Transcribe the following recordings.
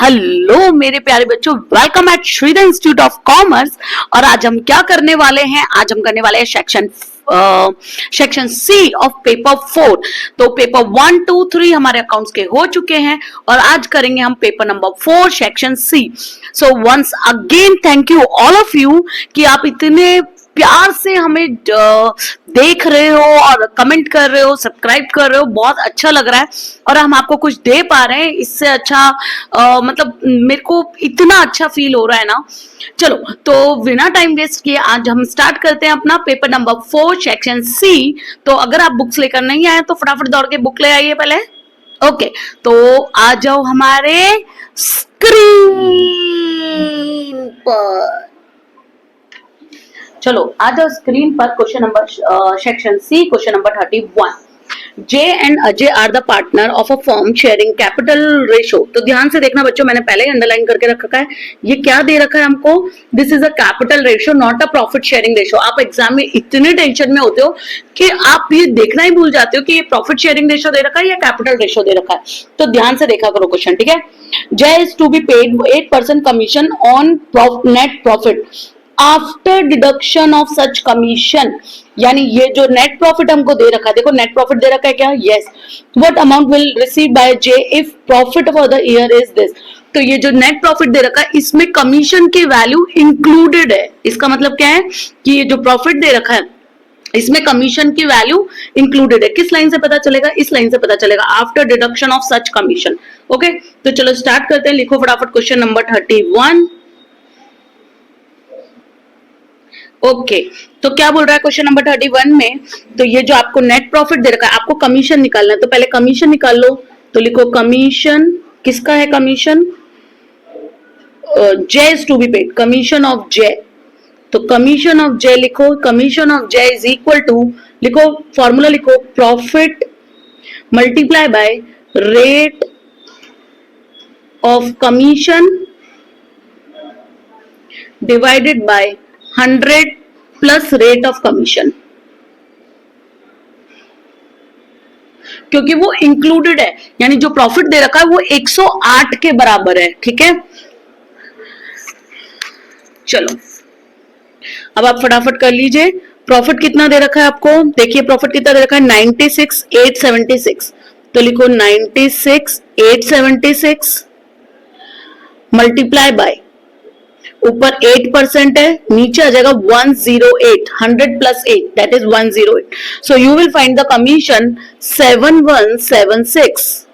Hello मेरे प्यारे बच्चों, welcome at Shridhar institute of commerce. और आज हम क्या करने वाले हैं? आज हम करने वाले हैं सेक्शन सी ऑफ पेपर 4। तो पेपर 1, 2, 3 हमारे अकाउंट्स के हो चुके हैं और आज करेंगे हम paper number 4 section C. So once again thank you all of you कि आप इतने प्यार से हमें देख रहे हो और कमेंट कर रहे हो, सब्सक्राइब कर रहे हो। बहुत अच्छा लग रहा है और हम आपको कुछ दे पा रहे हैं। इससे अच्छा मतलब मेरे को इतना अच्छा फील हो रहा है ना। चलो तो बिना टाइम वेस्ट किए आज हम स्टार्ट करते हैं अपना पेपर नंबर 4 सेक्शन सी। तो अगर आप बुक्स लेकर नहीं आए तो फटाफट दौड़ के बुक ले आइए पहले। ओके, तो आ जाओ हमारे स्क्रीन पर। चलो आ जाओ स्क्रीन पर। Question number section C, question number 31। Jay and Ajay are the partner of a firm sharing capital ratio. तो ध्यान से देखना बच्चों, मैंने पहले ही अंडरलाइन करके रखा है। ये क्या दे रखा है हमको? This is a capital ratio, not a profit sharing ratio. आप एग्जाम में इतने टेंशन में होते हो कि आप ये देखना ही भूल जाते हो कि ये प्रॉफिट शेयरिंग रेशो दे रखा है या कैपिटल रेशो दे रखा है। तो ध्यान से देखा करो क्वेश्चन, ठीक है। Jay is to be paid 8% commission on net profit after deduction of such commission. यानी ये जो नेट प्रॉफिट हमको दे रखा है, देखो नेट प्रॉफिट दे रखा है क्या? Yes. What amount will receive by J if profit for the year is this. तो ये जो नेट प्रॉफिट दे रखा है इसमें कमीशन की वैल्यू इंक्लूडेड है। इसका मतलब क्या है कि ये जो प्रॉफिट दे रखा है इसमें कमीशन की वैल्यू इंक्लूडेड है। किस लाइन से पता चलेगा? इस लाइन से पता चलेगा, after deduction of such commission. Okay, तो चलो स्टार्ट करते हैं। लिखो फटाफट क्वेश्चन नंबर 31। ओके, तो क्या बोल रहा है क्वेश्चन नंबर 31 में? तो ये जो आपको नेट प्रॉफिट दे रखा है, आपको कमीशन निकालना है। तो पहले कमीशन निकाल लो। तो लिखो कमीशन, किसका है commission? J is to be paid, commission of J. तो कमीशन ऑफ जे लिखो, commission of J is equal to, लिखो फॉर्मूला लिखो, profit multiply by rate of commission divided by 100 plus rate of commission, क्योंकि वो included है। यानी जो profit दे रखा है वो 108 के बराबर है, ठीक है। चलो अब आप फटाफट कर लीजिए। प्रॉफिट कितना दे रखा है आपको? देखिए प्रॉफिट कितना दे रखा है, 96,876। तो लिखो 96,876 मल्टीप्लाई बाय, ऊपर 8% है, नीचे आ जाएगा 108, 100 प्लस 8 that is 108। So you will find the commission 7176।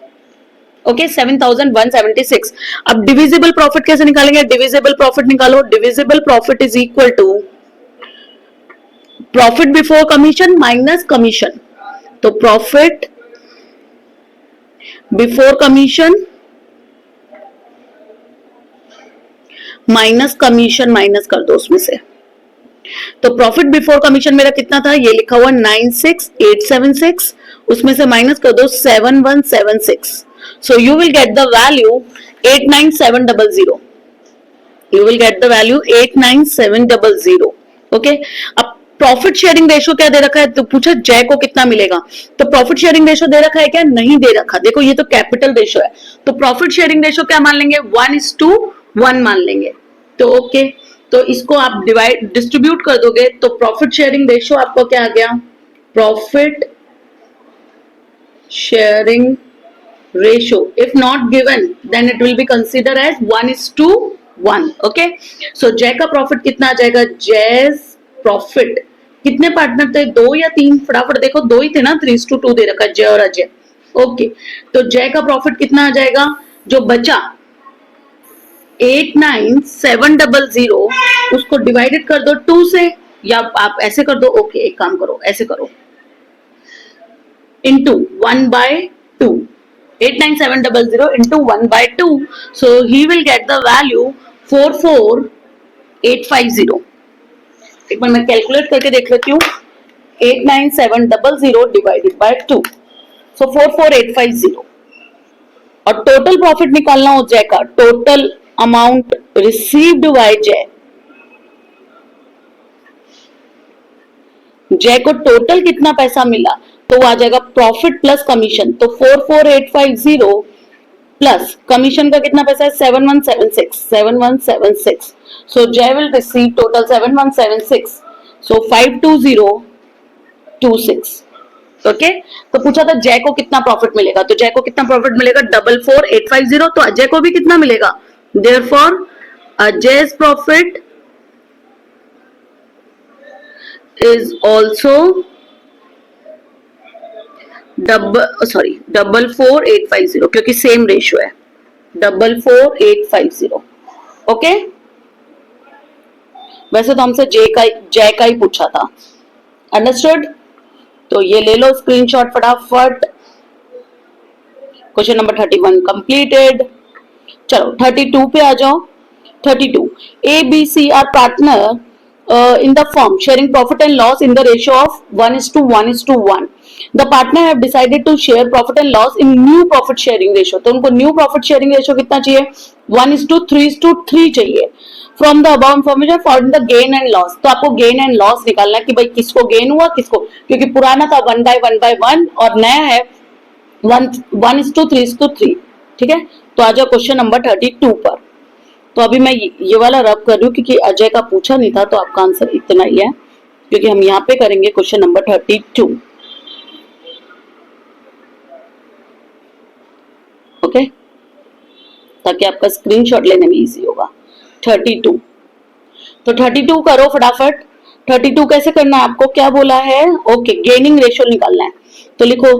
Okay, 7176। अब डिविजिबल प्रॉफिट कैसे निकालेंगे? डिविजिबल प्रॉफिट निकालो। Divisible profit is equal to profit before commission minus commission. तो profit before commission minus commission, minus कर दो उसमें से। तो प्रॉफिट बिफोर कमीशन मेरा कितना था? ये लिखा हुआ 96,876, उसमें से माइनस कर दो 7176। सो you will get the value 89700। You will get the value 89700। Okay, अब प्रॉफिट शेयरिंग रेशो क्या दे रखा है? तो पूछा जय को कितना मिलेगा। तो प्रॉफिट शेयरिंग रेशो दे रखा है क्या? नहीं दे रखा। देखो ये तो कैपिटल रेशो है, तो प्रॉफिट शेयरिंग रेशो क्या मान लेंगे? 1:1 मान लेंगे। तो ओके, तो इसको आप डिस्ट्रीब्यूट कर दोगे तो प्रॉफिट शेयरिंग रेशो आपको क्या आ गया? Profit sharing ratio if not given then it will be consider as 1:1। Okay, so Jay का प्रॉफिट कितना आ जाएगा? जय's प्रॉफिट, कितने पार्टनर थे? 2 या 3? फटाफट देखो, 2 ही थे ना, 3:2 दे रखा है जय और अजय। ओके, तो जय का प्रॉफिट कितना आ जाएगा? जो बचा 89700, उसको डिवाइडेड कर दो 2 से, या आप ऐसे कर दो। ओके, एक काम करो, ऐसे करो, into 1/2, 89700 into 1/2। So he will get the value 44850। एक बार मैं कैलकुलेट करके देख लेती हूँ। 89700 डिवाइडेड बाय 2, सो 44850। और टोटल प्रॉफिट निकालना हो जय का, टोटल अमाउंट रिसीव्ड बाय जय। जय को टोटल कितना पैसा मिला? तो वो आ जाएगा प्रॉफिट प्लस कमीशन। तो 44850 प्लस कमीशन का कितना पैसा है 7176 सो जय will receive total 7176 so 52026 okay. तो पूछा था जय को कितना प्रॉफिट मिलेगा, तो जय को कितना प्रॉफिट मिलेगा 44850, तो अजय को भी कितना मिलेगा, देयरफॉर अजय's प्रॉफिट is also 44850 क्योंकि सेम रेशियो है 44850 ओके। वैसे तो हमसे जय का ही पूछा था, अंडरस्टूड। तो ये ले लो स्क्रीनशॉट फटाफट। Question number 31 completed. चलो 32 पे आ जाओ। 32 A, B, C are partner in the firm sharing profit and loss in the ratio of 1:1:1. The partner have decided to share profit and loss in new profit sharing ratio. तो उनको new profit sharing ratio कितना चाहिए 1:3:3 चाहिए। From the above information find the gain and loss. तो आपको gain and loss निकालना है कि भाई किसको gain हुआ किसको, क्योंकि पुराना था 1/1/1 और नया है 1:3:3। ठीक है, तो आ जाओ क्वेश्चन नंबर 32 पर। तो अभी मैं ये वाला रब कर रही हूँ क्योंकि अजय का पूछा नहीं था, तो आपका आंसर इतना ही है, क्योंकि हम यहाँ पे करेंगे क्वेश्चन नंबर 32 ओके, ताकि आपका स्क्रीनशॉट लेने में इजी होगा। 32 तो 32 करो फटाफट। 32 कैसे करना है आपको, क्या बोला है, ओके गेनिंग रेशियो निकालना है। तो लिखो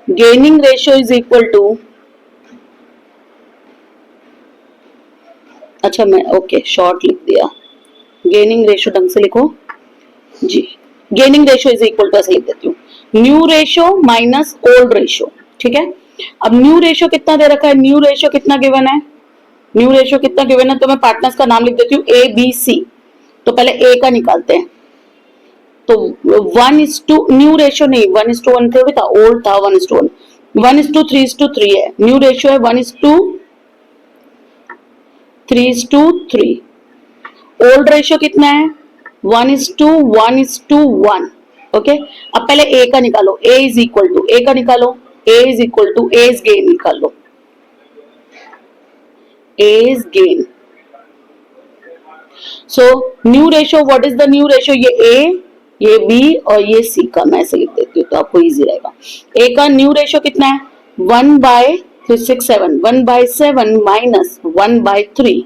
gaining ratio is equal to, अच्छा मैं ओके शॉर्ट लिख दिया, गेनिंग रेशियो ढंग से लिखो जी। Gaining ratio is equal to ऐसे लिख देती हूँ, new ratio minus old ratio. ठीक है, अब न्यू रेशियो कितना दे रखा है, न्यू रेशियो कितना गिवन है, न्यू रेशियो कितना गिवन है, तो मैं पार्टनर्स का नाम लिख देती हूँ A B C। तो पहले A का निकालते हैं, तो 1:, न्यू रेशियो नहीं 1:1 थोड़ी था, ओल्ड था 1:1, 1:3:3 है, न्यू रेशियो है 1:3:3। ओल्ड रेशियो कितना है 1:1:1 ओके। अब पहले ए का निकालो, A is equal to, A का निकालो, A is equal to A's gain निकाल लो, A's gain. So new ratio, what is the new ratio, ये ए, ये बी और ये सी का मैं ऐसे लिख देती हूँ तो आपको इजी रहेगा। ए का न्यू रेशियो कितना है 1/367, 1/7 माइनस 1/3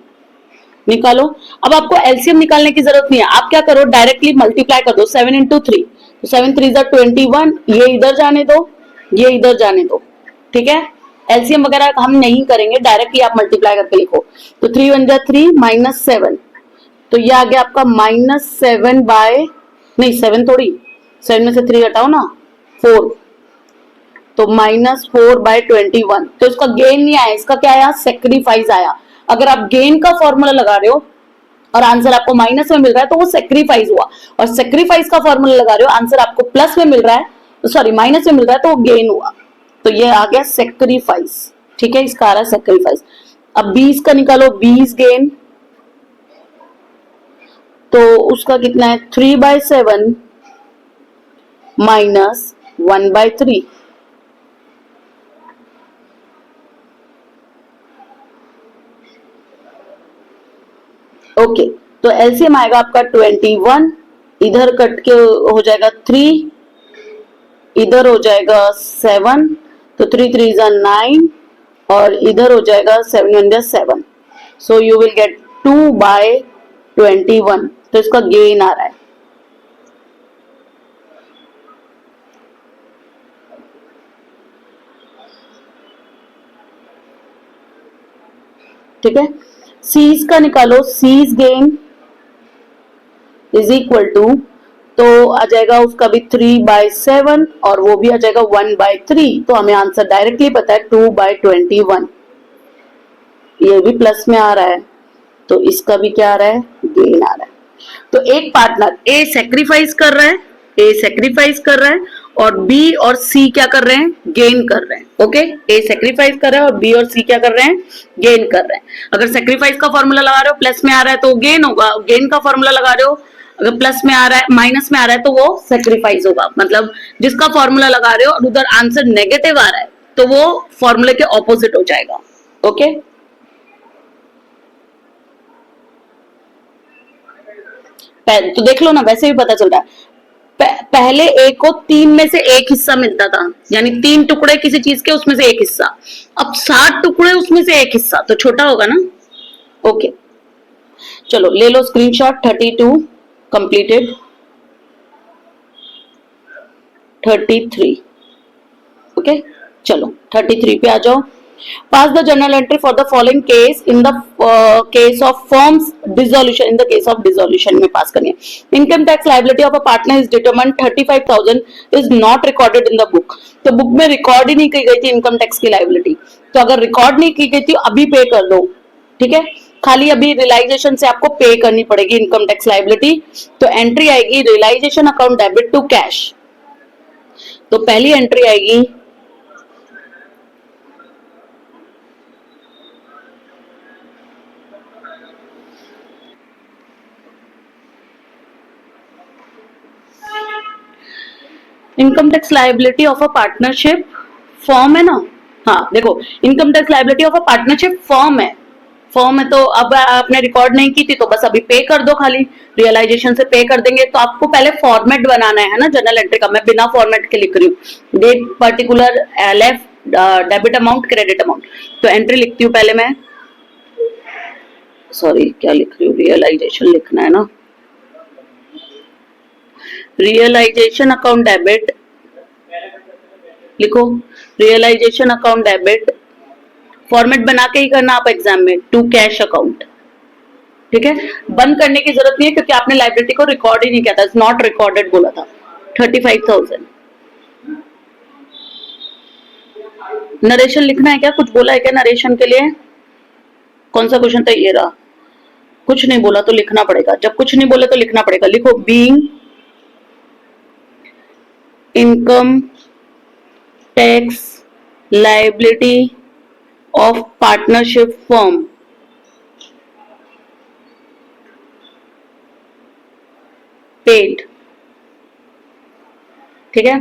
निकालो। अब आपको एलसीएम निकालने की जरूरत नहीं है, आप क्या करो डायरेक्टली मल्टीप्लाई कर दो 7 × 3, तो 7 3 21, ये इधर जाने दो, ये इधर जाने दो। ठीक है, एलसीएम वगैरह हम नहीं करेंगे, डायरेक्टली आप मल्टीप्लाई करके लिखो। तो 3 1 3 माइनस 7, तो ये आ गया आपका -7 बाय, नहीं 7 थोड़ी, 7 में से 3 हटाओ ना 4, तो -4/21। तो इसका गेन नहीं आया, इसका क्या आया सेक्रीफाइस आया। अगर आप गेन का फॉर्मूला लगा रहे हो और आंसर आपको माइनस में मिल रहा है तो वो सेक्रीफाइस हुआ, और सेक्रीफाइस का फॉर्मूला लगा रहे हो आंसर आपको प्लस में मिल रहा है, सॉरी माइनस में मिल रहा है तो वो गेन हुआ, तो ये आ गया सेक्रीफाइस। ठीक है, इसका आ रहा है सेक्रीफाइस। अब 20 का निकालो, 20 गेन, तो उसका कितना है 3/7 माइनस 1/3। ओके, तो एलसीएम आएगा आपका 21, इधर कट के हो जाएगा 3, इधर हो जाएगा 7, तो 3 3 9 और इधर हो जाएगा 7 1 7, सो यू विल गेट 2/21। तो इसका गेन आ रहा है। ठीक है, सीज का निकालो, C's gain is equal to, तो आ जाएगा उसका भी 3/7 और वो भी आ जाएगा 1/3, तो हमें आंसर डायरेक्टली पता है 2/21। ये भी प्लस में आ रहा है, तो इसका भी क्या आ रहा है गेन आ रहा है। तो एक पार्टनर ए सेक्रीफाइस कर रहा है, ए सेक्रीफाइस कर रहा है और बी और सी क्या कर रहे हैं गेन कर रहे हैं। ओके, ए सेक्रीफाइस कर रहा है और बी और सी क्या कर रहे हैं गेन कर रहे हैं। अगर सेक्रीफाइस का फॉर्मूला लगा रहे हो प्लस में आ रहा है तो गेन होगा, गेन का फॉर्मूला लगा रहे हो अगर प्लस में आ रहा है माइनस में आ रहा है तो वो सेक्रीफाइस होगा। मतलब जिसका फॉर्मूला लगा रहे हो और उधर आंसर नेगेटिव आ रहा है तो वो फॉर्मूले के ऑपोजिट हो जाएगा। ओके, तो देख लो ना, वैसे भी पता चल रहा है। पहले ए को 3 में से एक हिस्सा मिलता था, यानी 3 टुकड़े किसी चीज के, उसमें से एक हिस्सा। अब 7 टुकड़े, उसमें से एक हिस्सा, तो छोटा होगा ना। ओके, चलो ले लो स्क्रीनशॉट। 32 कंप्लीटेड। 33, ओके, चलो 33 पे आ जाओ। Pass the journal entry for the following case in the case of firm's dissolution. In the case of dissolution में पास करनी है। Income tax liability of a partner is determined 35,000 is not recorded in the book. तो book में record ही नहीं की गई थी इनकम टैक्स की लायबिलिटी, तो अगर रिकॉर्ड नहीं की गई थी अभी पे कर दो, ठीक है। खाली अभी रियलाइजेशन से आपको पे करनी पड़ेगी इनकम टैक्स लायबिलिटी। तो एंट्री आएगी realisation account debit to cash. तो पहली एंट्री आएगी income tax liability of a partnership firm है ना। हाँ देखो, income tax liability of a partnership firm है। फॉर्म है तो अब आपने रिकॉर्ड नहीं की थी तो बस अभी पे कर दो, खाली रियलाइजेशन से पे कर देंगे। तो आपको पहले फॉर्मेट बनाना है ना जर्नल एंट्री का। मैं बिना फॉर्मेट के लिख रही हूँ, date particular LF debit amount credit amount. तो एंट्री लिखती हूँ पहले मैं, सॉरी क्या लिख रही हूँ, रियलाइजेशन लिखना है ना। रियलाइजेशन अकाउंट डेबिट लिखो, रियलाइजेशन अकाउंट डेबिट फॉर्मेट बना के ही करना आप एग्जाम में, टू कैश अकाउंट, ठीक है। बंद करने की जरूरत नहीं है क्योंकि आपने लाइब्रेरी को रिकॉर्ड ही नहीं किया था, नॉट रिकॉर्डेड बोला था। 35,000। नरेशन लिखना है क्या, कुछ बोला है क्या नरेशन के लिए? कौन सा क्वेश्चन था, ये रहा। कुछ नहीं बोला तो लिखना पड़ेगा, जब कुछ नहीं बोले तो लिखना पड़ेगा। लिखो, being income tax liability of partnership firm paid, ठीक है।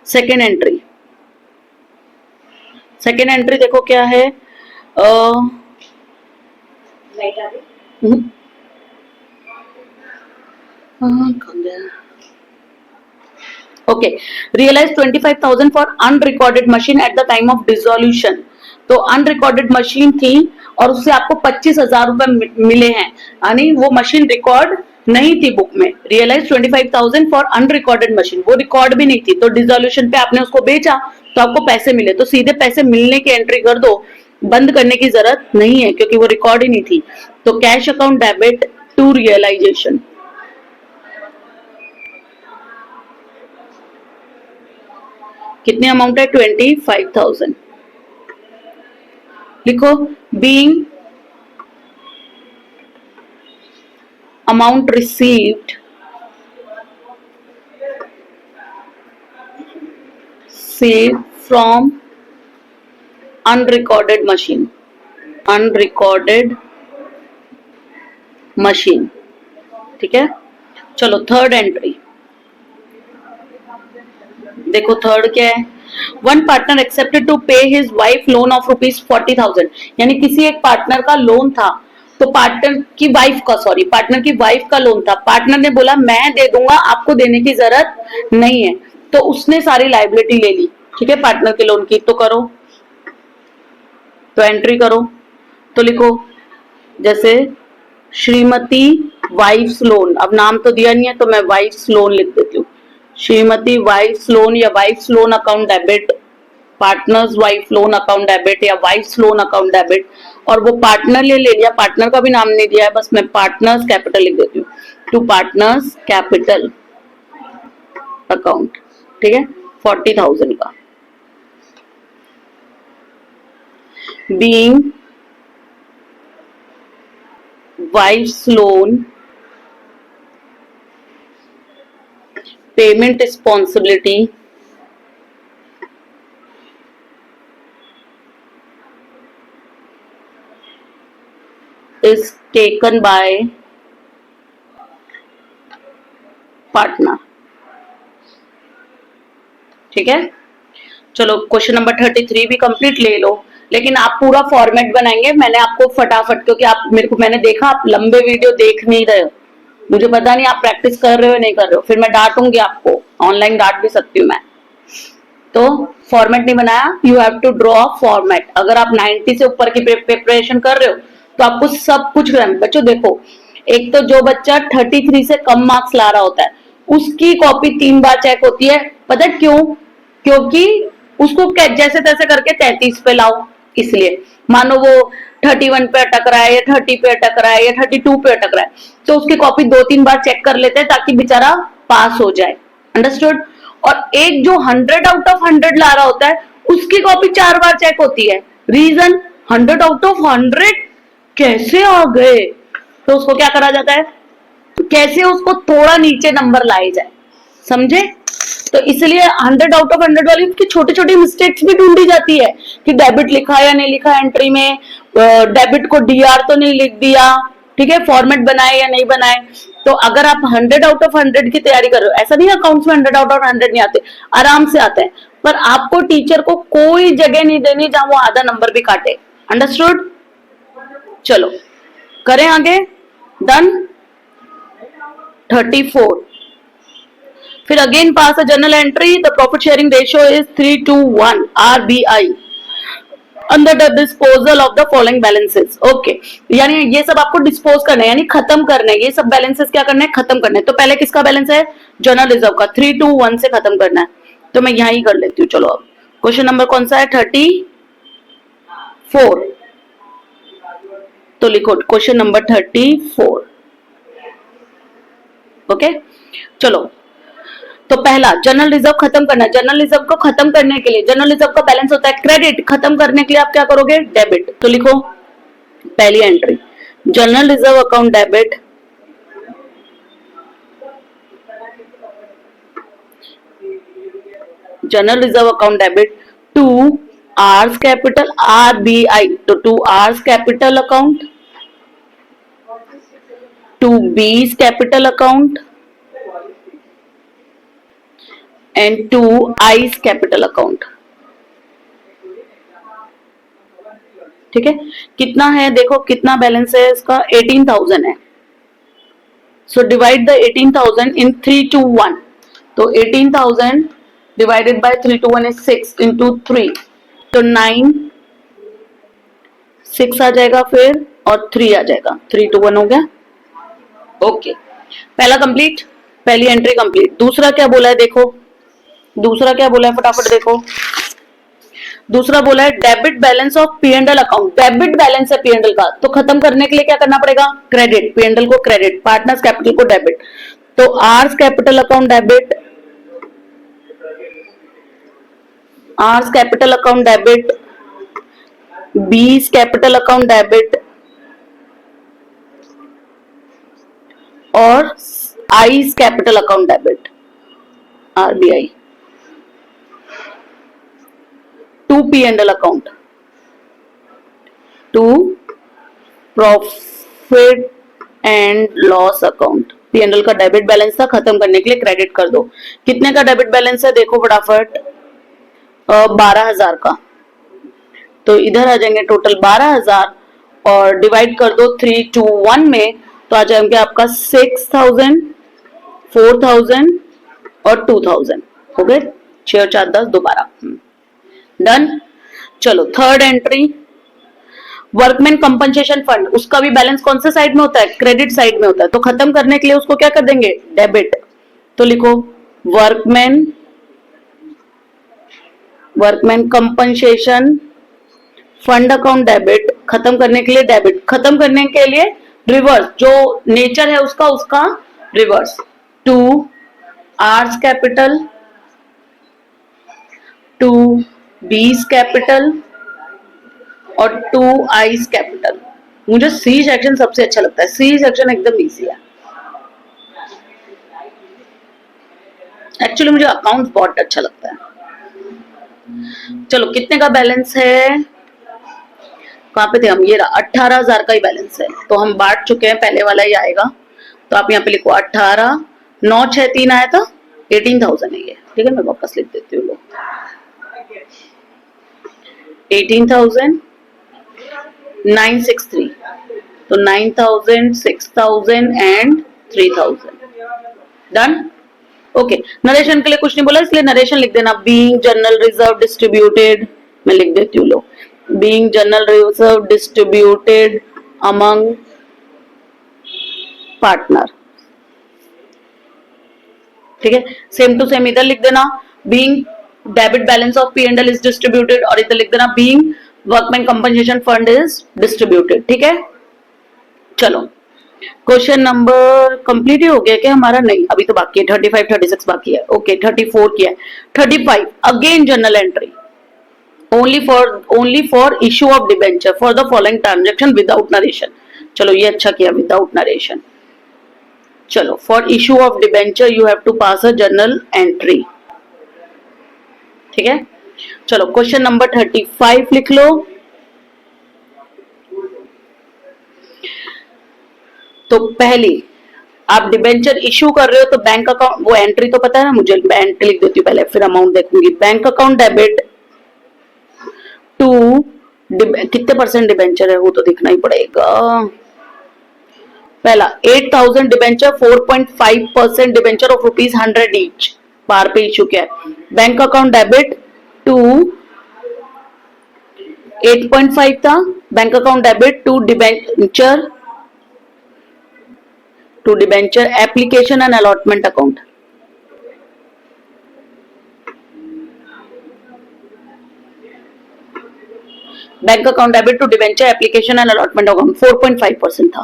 सेकेंड एंट्री, सेकेंड एंट्री देखो क्या है। Okay, realise 25,000 for unrecorded machine at the time of dissolution. तो अनरिकॉर्डेड मशीन थी और उससे आपको 25,000 रुपए मिले हैं, यानी वो मशीन रिकॉर्ड नहीं थी बुक में। रियलाइज 25,000 फॉर अनरिकॉर्डेड मशीन, वो रिकॉर्ड भी नहीं थी, तो डिसोल्यूशन पे आपने उसको बेचा तो आपको पैसे मिले, तो सीधे पैसे मिलने की एंट्री कर दो, बंद करने की जरूरत नहीं है क्योंकि वो रिकॉर्ड ही नहीं थी। तो cash account debit to realisation. कितने अमाउंट है, 25,000। लिखो, being amount received saved from unrecorded machine, unrecorded machine, ठीक है। चलो थर्ड एंट्री देखो, थर्ड क्या है। वन पार्टनर एक्सेप्टेड टू पे हिज वाइफ लोन ऑफ ₹40,000, यानी किसी एक पार्टनर का लोन था, तो पार्टनर की वाइफ का, सॉरी पार्टनर की वाइफ का लोन था। पार्टनर ने बोला मैं दे दूंगा, आपको देने की जरूरत नहीं है, तो उसने सारी लाइबिलिटी ले ली, ठीक है, पार्टनर के लोन की। तो करो, तो एंट्री करो, तो लिखो जैसे श्रीमती वाइफ्स लोन, अब नाम तो दिया नहीं है तो मैं वाइफ्स लोन लिख देती हूँ। श्रीमती वाइफ्स लोन या wife's loan account debit, partner's wife loan account debit या वाइफ्स लोन अकाउंट डेबिट। और वो पार्टनर ले लिया, पार्टनर का भी नाम नहीं दिया है, बस मैं पार्टनर्स कैपिटल लिख देती हूँ, टू पार्टनर्स कैपिटल अकाउंट, ठीक है, 40,000 का। Being wife's loan payment responsibility is taken by partner, ठीक है। चलो क्वेश्चन नंबर 33 भी कंप्लीट ले लो। लेकिन आप पूरा फॉर्मेट बनाएंगे, मैंने आपको फटाफट, क्योंकि आप मेरे को, मैंने देखा आप लंबे वीडियो देख नहीं रहे हो, मुझे पता नहीं आप प्रैक्टिस कर रहे हो नहीं कर रहे हो, फिर मैं डांटूंगी आपको, ऑनलाइन डांट भी सकती हूँ मैं। तो फॉर्मेट नहीं बनाया, you have to draw a format. अगर आप 90 से ऊपर की प्रिपरेशन कर रहे हो तो आपको सब कुछ करना। बच्चों देखो, एक तो जो बच्चा 33 से कम मार्क्स ला रहा होता है उसकी कॉपी 3 बार चेक होती है, पता है क्यों? क्योंकि उसको जैसे तैसे करके 33 पे लाओ, इसलिए। मानो वो 31 पे अटक रहा है या 30 पे अटक रहा है या 32 पे अटक रहा है, तो उसकी कॉपी 2-3 बार चेक कर लेते हैं ताकि बेचारा पास हो जाए। अंडरस्टूड? और एक जो 100 आउट ऑफ 100 ला रहा होता है उसकी कॉपी 4 बार चेक होती है। रीजन, 100 आउट ऑफ 100 कैसे आ गए, तो उसको क्या करा जाता है, कैसे उसको थोड़ा नीचे नंबर लाए जाए, समझे? तो इसलिए 100 आउट ऑफ 100 वाली की छोटी छोटी मिस्टेक्स भी ढूंढी जाती है कि डेबिट लिखा या नहीं लिखा एंट्री में, डेबिट को डीआर तो नहीं लिख दिया, ठीक है, फॉर्मेट बनाए या नहीं बनाए। तो अगर आप 100 आउट ऑफ 100 की तैयारी कर रहे हो, ऐसा नहीं अकाउंट्स में 100 आउट ऑफ 100 नहीं आते, आराम से आते हैं, पर आपको टीचर को कोई जगह नहीं देनी जहां वो आधा नंबर भी काटे। अंडरस्टूड? चलो करें आगे। डन। 34, फिर again pass a journal entry, the profit sharing ratio is 3:1 RBI under the disposal of the following balances. Okay, यानी ये सब आपको डिस्पोज करना है, यानी खत्म करना है, ये सब बैलेंसेस क्या करना है, खत्म करना है। तो पहले किसका बैलेंस है, जर्नल रिजर्व का, 3:1 से खत्म करना है, तो मैं यहां ही कर लेती हूँ। चलो अब क्वेश्चन नंबर कौन सा है, 34, तो लिखो क्वेश्चन नंबर 34। ओके, चलो, तो पहला जनरल रिजर्व खत्म करना है। जनरल रिजर्व को खत्म करने के लिए, जनरल रिजर्व का बैलेंस होता है क्रेडिट, खत्म करने के लिए आप क्या करोगे, डेबिट। तो लिखो पहली entry, general reserve account debit, general reserve account debit to R's capital RBI, तो to R's capital account, to B's capital account and to I's capital account. ठीक है, कितना है देखो, कितना बैलेंस है इसका, 18,000 है। सो डिवाइड द 18,000 इन 3:1, तो 18,000 डिवाइडेड बाय 3:1 इज 6 इंटू 3, तो 9, 6 आ जाएगा फिर और 3 आ जाएगा, 3:1 हो गया। ओके, पहला कंप्लीट, पहली एंट्री कंप्लीट। दूसरा क्या बोला है देखो, दूसरा क्या बोला है फटाफट देखो। दूसरा बोला है debit balance of P&L account, debit balance है P&L का, तो खत्म करने के लिए क्या करना पड़ेगा, क्रेडिट, P&L को क्रेडिट, पार्टनर्स कैपिटल को डेबिट। तो R's capital account debit, R's capital account debit, B's capital account debit और I's capital account debit RBI to P&L account, to profit and loss account. P&L का debit balance था, खत्म करने के लिए credit कर दो। कितने का डेबिट बैलेंस है देखो फटाफट, 12,000 का, तो इधर आ जाएंगे टोटल 12,000 और डिवाइड कर दो 3:1 में, तो आ जाएंगे आपका 6,000, 4,000 और 2,000, हो गए 6 और 4 10, दोबारा डन। चलो third entry, workman compensation fund, उसका भी बैलेंस कौन से साइड में होता है, क्रेडिट साइड में होता है, तो खत्म करने के लिए उसको क्या कर देंगे, डेबिट। तो लिखो workman, workman compensation fund account debit, खत्म करने के लिए डेबिट, खत्म करने के लिए रिवर्स, जो नेचर है उसका, उसका reverse, to R's capital, to B's capital और टू आइस कैपिटल। मुझे सी सेक्शन सबसे अच्छा लगता है, सी सेक्शन एकदम इजी है। एक्चुअली मुझे अकाउंट बहुत अच्छा लगता है। चलो कितने का बैलेंस है, कहाँ पे थे हम, ये 18,000 का ही बैलेंस है, तो हम बांट चुके हैं, पहले वाला ही आएगा। तो आप यहाँ पे लिखो 18, 9, 6, 3 आया था, 18,000 है ये, ठीक है, मैं वापस लिख देती हूँ, 18,000 963, तो 9000, 6000 एंड 3000। डन। ओके, नरेशन के लिए कुछ नहीं बोला, इसलिए नरेशन लिख देना। बीइंग जनरल रिजर्व डिस्ट्रीब्यूटेड, मैं लिख देती हूँ, लो, being general reserve distributed among partner. ठीक है, सेम टू सेम इधर लिख देना, being debit balance of P and L is distributed, और इधर लिख देना being workman compensation fund is distributed. ठीक है, चलो क्वेश्चन नंबर कंप्लीट ही हो गया क्या हमारा? नहीं, अभी तो बाकी है, 35 36 बाकी है। ओके, 34 किया है। 35 again general entry, only for issue of debenture for the following transaction without narration। चलो ये अच्छा किया, विदाउट नरेशन। चलो, for issue of debenture you have to pass a journal entry. ठीक है, चलो क्वेश्चन नंबर 35 लिख लो। तो पहली, आप डिबेंचर इशू कर रहे हो तो बैंक अकाउंट, वो एंट्री तो पता है ना मुझे, मैं एंट्री लिख देती हूँ पहले, फिर अमाउंट देखूंगी। बैंक अकाउंट डेबिट टू, कितने परसेंट डिबेंचर है वो तो देखना ही पड़ेगा। पहला 8000 डिबेंचर, 4.5% डिबेंचर ऑफ ₹100 ईच पार पे इशू किया है। बैंक अकाउंट डेबिट टू 8.5 था, bank account debit to debenture application and allotment account. Bank account debit to debenture application and allotment account 4.5% था।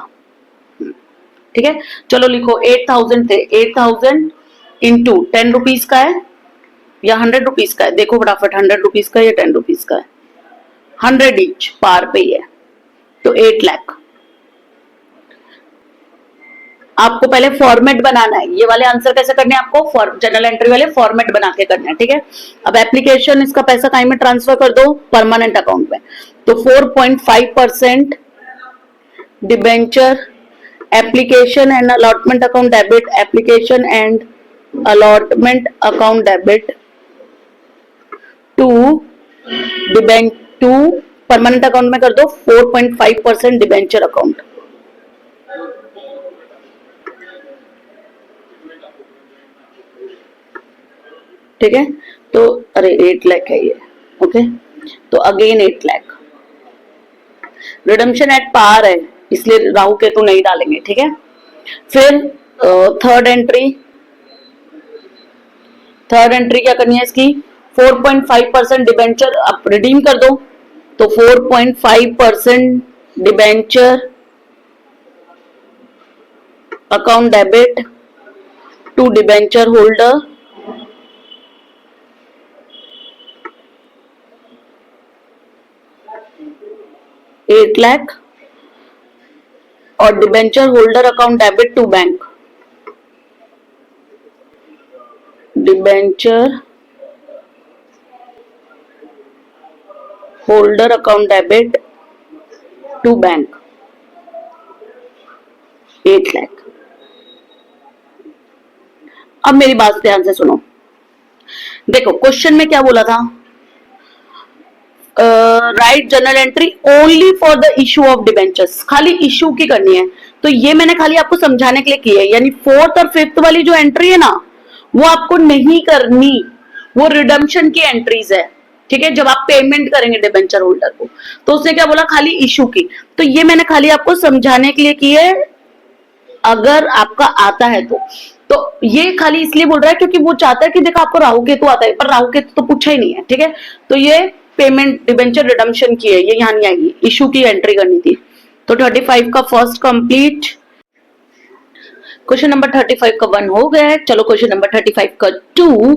ठीक है, चलो लिखो 8000 थे, 8000 इंटू 10 रुपीज का है या 100 रुपीज का है, देखो फटाफट, 100 रुपीज का या 10 रुपीज का है? 100 ईच पार पे ही है, तो 8 लाख। आपको पहले फॉर्मेट बनाना है, ये वाले आंसर कैसे करने हैं आपको, जनरल एंट्री वाले फॉर्मेट बना के करना है। ठीक है, अब एप्लीकेशन, इसका पैसा कहीं में ट्रांसफर कर दो, परमानेंट अकाउंट में। तो 4.5% debenture application and allotment account debit, application and allotment account debit to permanent account में कर दो 4.5% डिबेंचर अकाउंट। ठीक है, तो अरे 8 लाख है ये। ओके, तो again 8 lakh, redemption at par है इसलिए राहु केतु नहीं डालेंगे। ठीक है, फिर थर्ड एंट्री क्या करनी है इसकी, 4.5% डिबेंचर आप रिडीम कर दो, तो 4.5% debenture account debit to debenture holder, $8 lakh, और debenture holder account debit to bank, debenture holder account debit to bank 8 lakh. अब मेरी बात ध्यान से सुनो, देखो क्वेश्चन में क्या बोला था, right general entry only for the issue of debentures, खाली इशू की करनी है। तो ये मैंने खाली आपको समझाने के लिए की है, यानी 4th और 5th वाली जो एंट्री है ना, वो आपको नहीं करनी, वो रिडम्पशन की एंट्रीज है। ठीक है, जब आप पेमेंट करेंगे डिबेंचर होल्डर को, तो उसने क्या बोला, खाली इशू की। तो ये मैंने खाली आपको समझाने के लिए की है, अगर आपका आता है तो ये खाली इसलिए बोल रहा है क्योंकि वो चाहता है कि देखो आपको राहु केतु आता है, पर राहु केतु तो पूछा ही नहीं है। ठीक है, तो ये पेमेंट डिबेंचर रिडम्पशन की है, ये यहाँ नहीं आएगी, इशू की एंट्री करनी थी। तो 35 का फर्स्ट कंप्लीट, क्वेश्चन नंबर 35 का 1 हो गया है। चलो क्वेश्चन नंबर 35 का 2,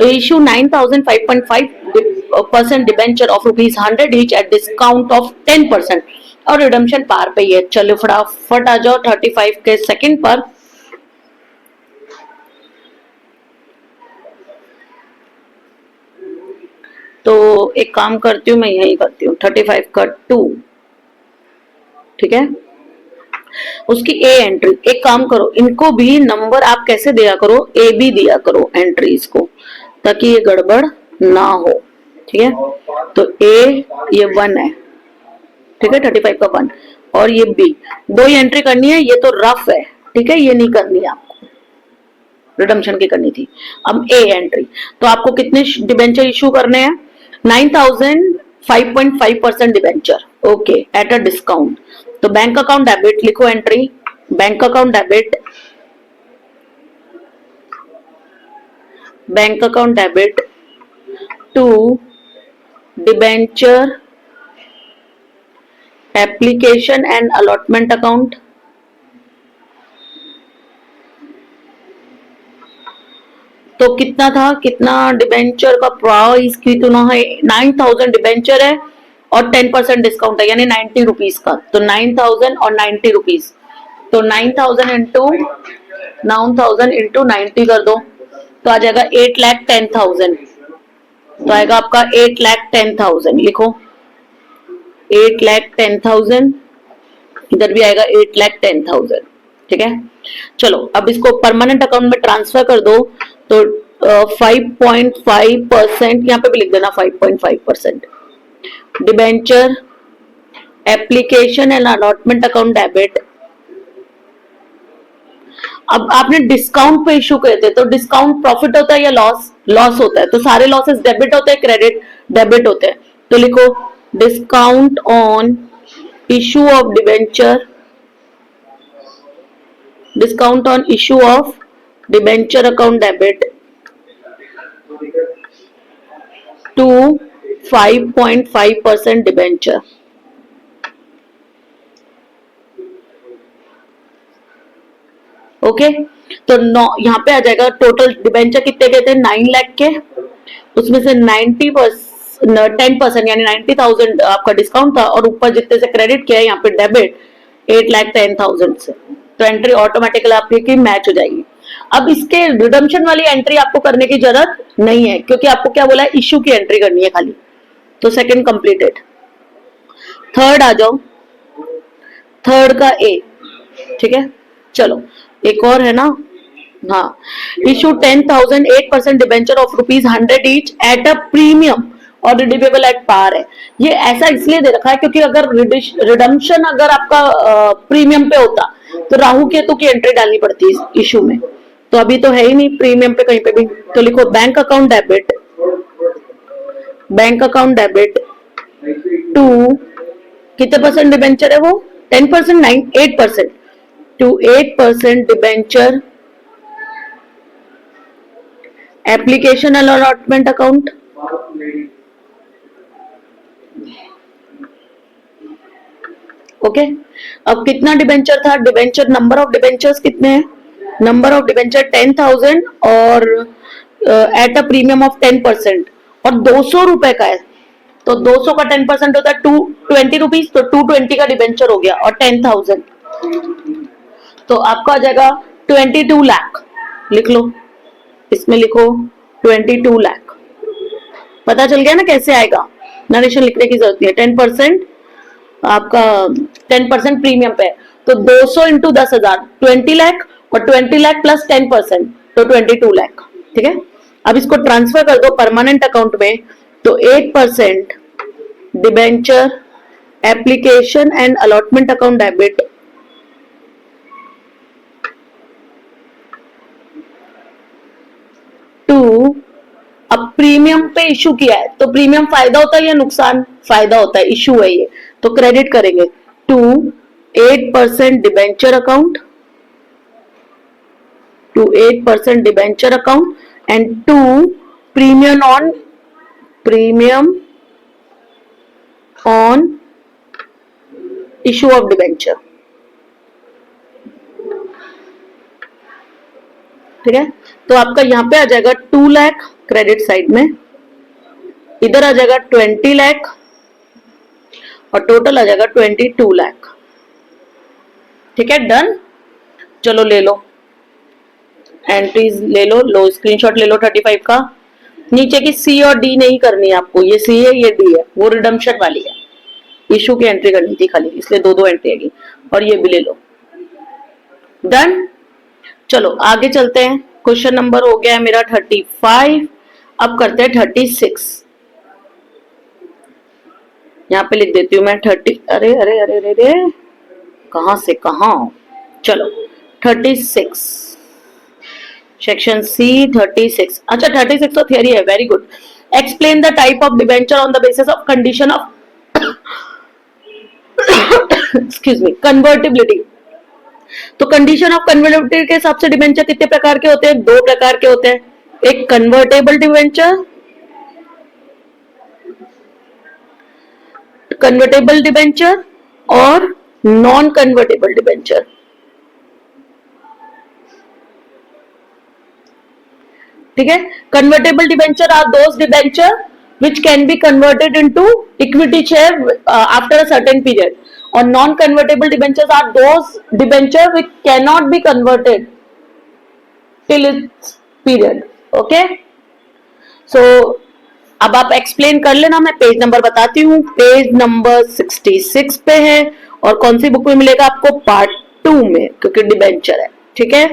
issue 9000 5.5% debenture of ₹100 each at discount of 10% और रिडम्पशन पार पे ही है। चलो फटाफट आ जाओ 35 के सेकंड पर। तो एक काम करती हूँ, मैं यही करती हूँ 35 का 2। ठीक है, उसकी ए एंट्री, एक काम करो, इनको भी नंबर आप कैसे दिया करो, ए बी दिया करो एंट्रीज को, ताकि ये गड़बड़ ना हो। ठीक है, तो ए ये 1 है, ठीक है, 35 का 1 और ये बी, दो ही एंट्री करनी है। ये तो रफ है, ठीक है, ये नहीं करनी है आपको, रिडम्पशन की करनी थी। अब ए एंट्री, तो आपको कितने डिबेंचर इशू करने हैं? 9000 5.5% debenture, okay, at a discount. तो बैंक अकाउंट डेबिट लिखो entry, bank account debit, bank account debit to debenture application and allotment account. तो कितना था, कितना डिबेंचर का प्राइस, कितना है? 9000 डिबेंचर है और 10% डिस्काउंट है, यानी 90 रुपीज का। तो 9000 और 90 रुपीज, तो 9000 इंटू 90 कर दो, तो आ जाएगा 8,10,000। तो आएगा आपका 8,10,000, लिखो 8,10,000, इधर भी आएगा 8,10,000, ठीक है। चलो अब इसको परमानेंट अकाउंट में ट्रांसफर कर दो, तो 5.5%, यहाँ पे भी लिख देना 5.5%, debenture application and allotment account debit. अब आपने डिस्काउंट पे इशू किए थे, तो डिस्काउंट प्रॉफिट होता है या लॉस? लॉस होता है, तो सारे लॉसेस डेबिट होते हैं, क्रेडिट डेबिट होते हैं। तो लिखो discount on issue of debenture, discount on issue of debenture account debit to 5.5% debenture. Okay, तो यहाँ पे आ जाएगा टोटल डिबेंचर कितने के थे? 9 लाख के, उसमें से 10% यानी 90,000 आपका डिस्काउंट था, और ऊपर जितने से क्रेडिट किया है यहाँ पे डेबिट 8,10,000 से, तो एंट्री ऑटोमेटिकली आपकी मैच हो जाएगी। अब इसके रिडम्पशन वाली एंट्री आपको करने की जरूरत नहीं है, क्योंकि आपको क्या बोला है, इश्यू की एंट्री करनी है खाली। तो सेकंड कंप्लीटेड। थर्ड आ जाओ, थर्ड का ए, ठीक है। चलो एक और है ना, हाँ, issue 10,000 8% debenture of ₹100 each at a premium और रिडीमेबल एट पार है। ये ऐसा इसलिए दे रखा है क्योंकि अगर रिडम्पशन अगर आपका प्रीमियम पे होता तो राहु केतु की एंट्री डालनी पड़ती है इशू में, तो अभी तो है ही नहीं प्रीमियम पे कहीं पे भी। तो लिखो bank account debit, bank account debit to कितने परसेंट डिबेंचर है वो? 10%, 8%, to 8% debenture application allotment account. Okay, अब कितना डिबेंचर था? डिबेंचर नंबर ऑफ डिबेंचर्स कितने हैं? नंबर ऑफ डिबेंचर 10,000 और एट अ प्रीमियम ऑफ 10%, और 200 रुपए का है, तो 200 का 10% होता है 220 रुपीज, तो 220 का डिबेंचर हो गया, और 10,000 तो आपका आ जाएगा 22 लाख। लिख लो, इसमें लिखो 22 लाख। पता चल गया ना कैसे आएगा, नरेशन लिखने की जरूरत नहीं है। 10% आपका 10% प्रीमियम पे है, तो 200 इंटू 10,000 20 लाख, और 20 लाख प्लस 10% तो 22 लाख, ठीक है। अब इसको ट्रांसफर कर दो परमानेंट अकाउंट में, तो 8% debenture application and allotment account debit to, अब प्रीमियम पे इशू किया है, तो प्रीमियम फायदा होता है या नुकसान? फायदा होता है, इशू है ये, तो क्रेडिट करेंगे to 8% debenture account, to 8% debenture account and to premium on issue of debenture, ठीक है। तो आपका यहाँ पे आ जाएगा 2 लाख क्रेडिट साइड में, इधर आ जाएगा 20 लाख, और टोटल आ जाएगा 22 लाख, ठीक है। डन, चलो ले लो एंट्रीज, ले लो स्क्रीनशॉट ले लो 35 का। नीचे की सी और डी नहीं करनी है आपको, ये सी है ये डी है, वो रिडम्पशन वाली है, इशू की एंट्री करनी थी खाली, इसलिए दो एंट्री आएगी, और ये भी ले लो। डन, चलो आगे चलते हैं। क्वेश्चन नंबर हो गया है मेरा 35, अब करते हैं 36। यहाँ पे लिख देती हूँ मैं 30, अरे अरे अरे अरे अरे कहाँ से कहाँ, चलो 36 सेक्शन सी 36। अच्छा 36 तो थियरी है, very good. Explain the type of debenture on the basis of condition of excuse me convertibility. तो कंडीशन ऑफ कन्वर्टिबिलिटी के हिसाब से डिबेंचर कितने प्रकार के होते हैं? दो प्रकार के होते हैं, एक कन्वर्टेबल डिबेंचर, कन्वर्टेबल डिबेंचर और नॉन कन्वर्टेबल डिबेंचर। ठीक है, convertible debenture are those debenture which can be converted into equity share after a certain period, or non convertible debentures are those debenture which cannot be converted till its period. Okay, so अब आप explain कर लेना, मैं page number बताती हूँ। Page number 66 पे है और कौन सी बुक में मिलेगा आपको? पार्ट 2 में, क्योंकि डिबेंचर है। ठीक है,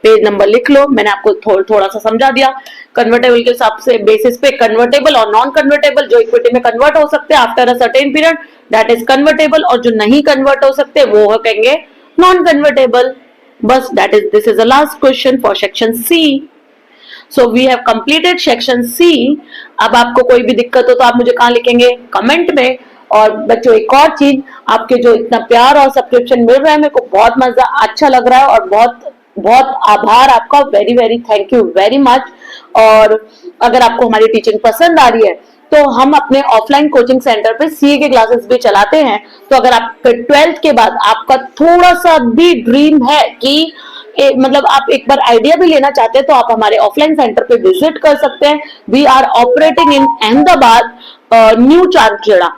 पेज नंबर लिख लो, मैंने आपको थोड़ा सा समझा दिया। कन्वर्टेबल के हिसाब से बेसिस पे कन्वर्टेबल और नॉन कन्वर्टेबल, जो इक्विटी में कन्वर्ट हो सकते हैं after a certain period that is convertible, और जो नहीं कन्वर्ट हो सकते वो कहेंगे नॉन कन्वर्टेबल। बस that is, this is the last question for section C. So we have completed section C. अब आपको कोई भी दिक्कत हो तो आप मुझे कहाँ लिखेंगे? कमेंट में। और बच्चों एक और चीज, आपके जो इतना प्यार और सब्सक्रिप्शन मिल रहा है, मेरे को बहुत मजा अच्छा लग रहा है और बहुत बहुत आभार आपका, very very thank you very much. और अगर आपको हमारी टीचिंग पसंद आ रही है तो हम अपने ऑफलाइन कोचिंग सेंटर पे सीए के क्लासेस भी चलाते हैं। तो अगर आप 12th के बाद आपका थोड़ा सा भी ड्रीम है कि मतलब आप एक बार आइडिया भी लेना चाहते हैं तो आप हमारे ऑफलाइन सेंटर पे विजिट कर सकते हैं। We are operating in Ahmedabad, New Charkheda.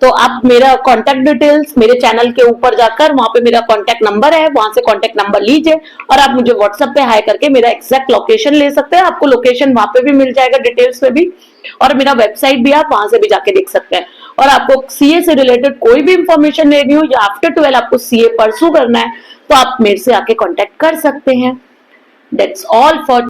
तो आप मेरा कांटेक्ट डिटेल्स मेरे चैनल के ऊपर जाकर वहां पे मेरा कांटेक्ट नंबर है, वहां से कांटेक्ट नंबर लीजिए और आप मुझे व्हाट्सएप पे हाई करके मेरा एग्जैक्ट लोकेशन ले सकते हैं। आपको लोकेशन वहां पे भी मिल जाएगा, डिटेल्स में भी, और मेरा वेबसाइट भी आप वहां से भी जाके देख सकते हैं। और आपको सीए से रिलेटेड कोई भी इंफॉर्मेशन लेनी हो या आफ्टर 12 आपको सीए परसू करना है तो आप मेरे से आके कांटेक्ट कर सकते हैं। That's all for